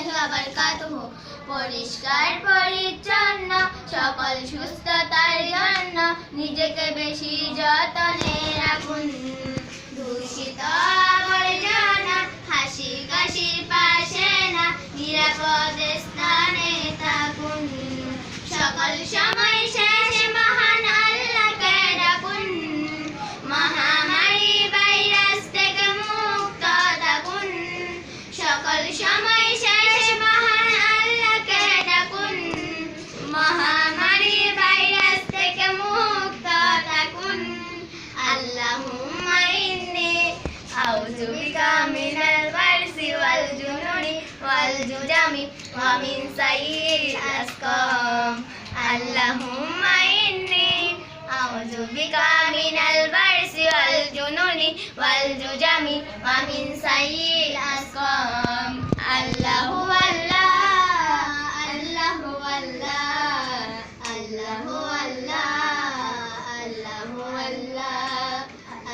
বারাকাতুহু। পরিষ্কার পরিচ্ছন্ন সকল সুস্থতার জন্য নিজেকে বেশি যতনে রাখুন। দূষিত আবর্জনা হাসি কাশির পাশে না, নিরাপদ স্থানে থাকুন। সকল সময় শেষে মহান আল্লাহকে ডাকুন। মহামারী ভাইরাস থেকে মুক্ত থাকুন। সকল সময় শেষে মহান আল্লাহকে ডাকুন। মহামারী ভাইরাস থেকে মুক্ত থাকুন। আল্লাহুম্মা ইন্নী আউযু বিকা মিনাল বারসি ওয়াল জুনুনি ওয়াল জুজামি ওয়া মিন সাইয়্যিল আসকাম। আল্লাহুম্মা ইন্নী আউযু বিকা মিনাল বারসি ওয়াল জুনুনি ওয়াল জুজামি ওয়া মিন সাইয়্যিল আসকাম। আল্লাহু আল্লাহ, আল্লাহু আল্লাহ, আল্লাহু আল্লাহ, আল্লাহু আল্লাহ,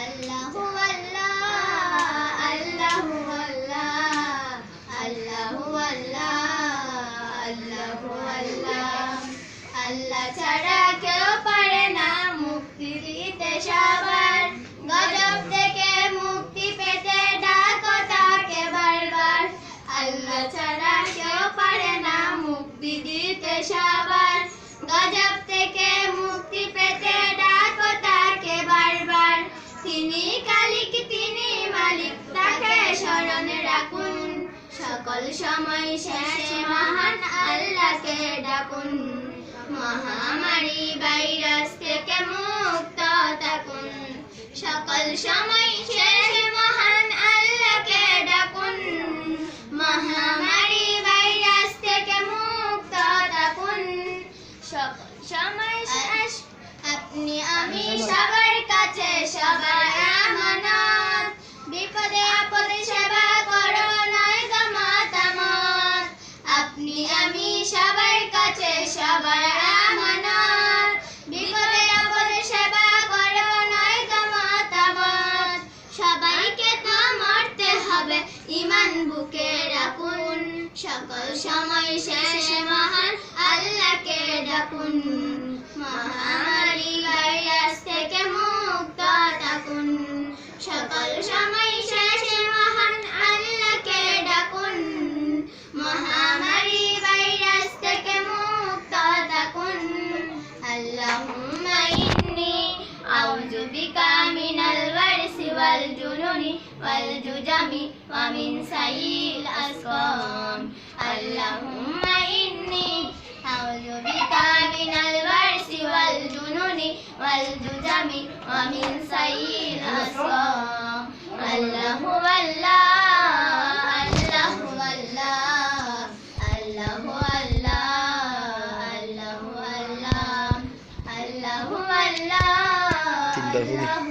আল্লাহু আল্লাহ, আল্লাহু আল্লাহ, আল্লাহু আল্লাহ, আল্লাহু আল্লাহ। আল্লাহ ছাড়া কেউ পারে না মুক্তি দিতে সবার। গজব থেকে মুক্তি পেতে ডাকো তাকে বারবার। আল্লাহ ছাড়া কেউ পারে না মুক্তি দিতে সবার। গজব থেকে মুক্তি পেতে ডাকো তাকে বারবার। তিনি কালিক, তিনি মালিক, তাকে স্মরণে রাখুন। সকল সময় শেষে মহান আল্লাহকে ডাকুন। মহামারী ভাইরাস থেকে মুক্ত থাকুন। সকল সময় শেষে মহান আল্লাহকে ডাকুন। মহামারী ভাইরাস থেকে মুক্ত থাকুন। সকল সময় শেষ আপনি আমি সবার কাছে সবার আমানত। বিপদে আপদে সেবা করো নয় গো মতামত। আপনি আমি সবার কাছে সবার আমানত। বিপদে আপদে সেবা করো নয় গো মতামত। সবাইকে তো মরতে হবে, ঈমান বুকে রাখুন। সকল সময় শেষে মহান আল্লাহকে ডাকুন। মহামারী ভাইরাস থেকে মুক্ত থাকুন। সকল সময় শেষে মহান আল্লাহকে ডাকুন। মহামারী ভাইরাস থেকে মুক্ত থাকুন। আল্লাহুম্মা ইন্নী আউযু বিকা মিনাল বারসি ওয়াল জুনুনি ওয়াল জুজামি ওয়া মিন সাইয়্যিল আসকাম। আল্লাহুম্মা ইন্নী আউযু বিকা মিনাল বারসি ওয়াল জুনুনি ওয়াল জুজামি ওয়া মিন সাইয়্যিল আসকাম। আল্লাহু আল্লাহ, আল্লাহু আল্লাহ, আল্লাহু আল্লাহ, আল্লাহু আল্লাহ, আল্লাহু আল্লাহ, আল্লাহু